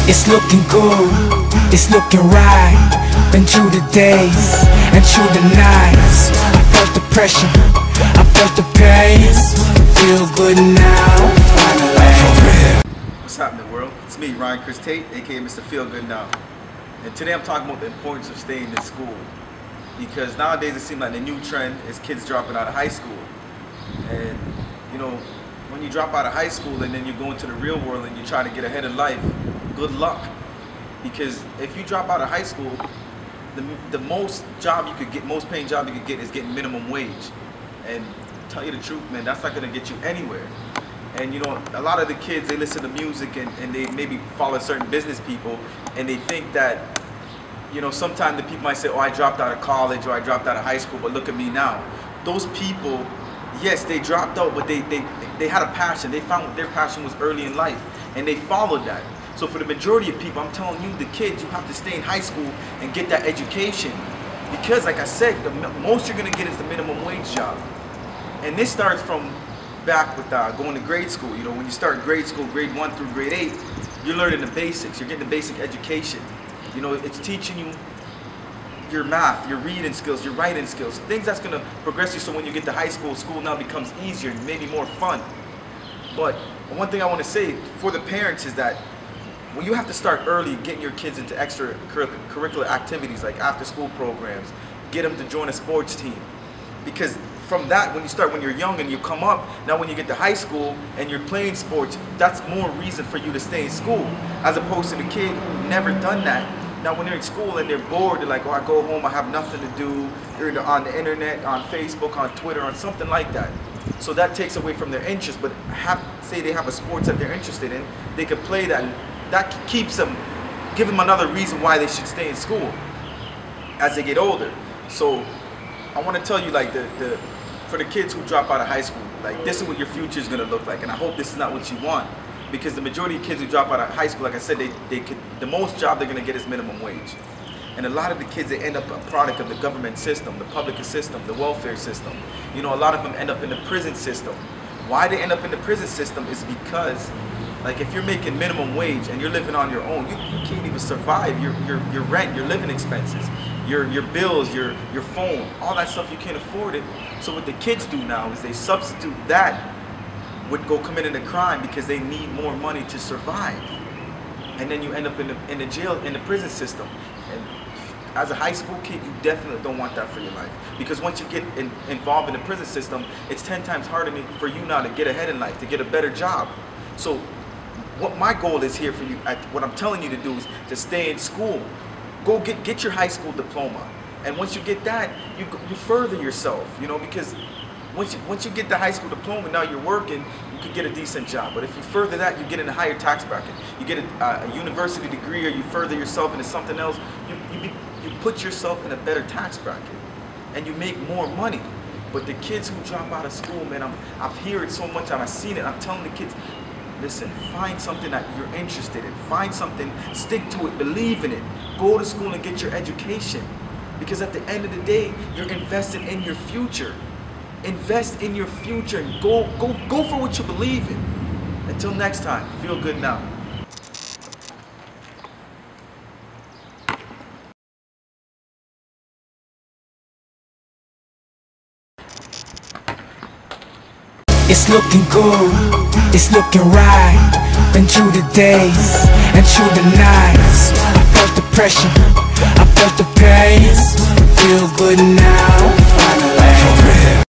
It's looking good, it's looking right. Been through the days and through the nights. I felt the pressure, I felt the pain. Feel good now, finally. What's happening, world? It's me, Ryan Chris Tate, aka Mr. Feel Good Now. And today I'm talking about the importance of staying in school. Because nowadays it seems like the new trend is kids dropping out of high school. And you know, when you drop out of high school and then you go into the real world and you try to get ahead in life, good luck. Because if you drop out of high school, the most paying job you could get is getting minimum wage. And tell you the truth, man, that's not gonna get you anywhere. And you know, a lot of the kids, they listen to music and they maybe follow certain business people, and they think that, you know, sometimes the people might say, oh, I dropped out of college or I dropped out of high school, but look at me now. Those people, yes, they dropped out, but they had a passion. They found their passion was early in life, and they followed that. So for the majority of people, I'm telling you, the kids, you have to stay in high school and get that education. Because like I said, the most you're gonna get is the minimum wage job. And this starts from back with going to grade school. You know, when you start grade school, grade 1 through grade 8, you're learning the basics. You're getting the basic education. You know, it's teaching you your math, your reading skills, your writing skills, things that's gonna progress you so when you get to high school, school now becomes easier and maybe more fun. But one thing I wanna say for the parents is that when you have to start early getting your kids into extracurricular activities like after school programs, get them to join a sports team. Because from that, when you're young and you come up, now when you get to high school and you're playing sports, that's more reason for you to stay in school, as opposed to the kid who never done that. Now when they're in school and they're bored, they're like, oh, I go home, I have nothing to do. They're either on the internet, on Facebook, on Twitter, on something like that. So that takes away from their interest, but say they have a sports that they're interested in, they could play that. That keeps them, give them another reason why they should stay in school as they get older. So I want to tell you, like, for the kids who drop out of high school, like, this is what your future is going to look like, and I hope this is not what you want. Because the majority of kids who drop out of high school, like I said, the most job they're going to get is minimum wage. And a lot of the kids, they end up a product of the government system, the public system, the welfare system. You know, a lot of them end up in the prison system. Why they end up in the prison system is because, like, if you're making minimum wage and you're living on your own, you can't even survive your rent, your living expenses, your bills, your phone, all that stuff, you can't afford it. So what the kids do now is they substitute that with go committing a crime because they need more money to survive. And then you end up in the jail, in the prison system. And as a high school kid, you definitely don't want that for your life. Because once you get involved in the prison system, it's 10 times harder for you now to get ahead in life, to get a better job. So what my goal is here for you, what I'm telling you to do is to stay in school. Go get your high school diploma. And once you get that, you further yourself, you know, because once you get the high school diploma, now you're working, you can get a decent job. But if you further that, you get in a higher tax bracket. You get a university degree, or you further yourself into something else, you put yourself in a better tax bracket, and you make more money. But the kids who drop out of school, man, I've heard it so much, I've seen it, I'm telling the kids, listen, find something that you're interested in. Find something, stick to it, believe in it. Go to school and get your education. Because at the end of the day, you're investing in your future. Invest in your future and go for what you believe in. Until next time, feel good now. It's looking good, it's looking right. Been through the days and through the nights. I felt the pressure, I felt the pain. Feel good now.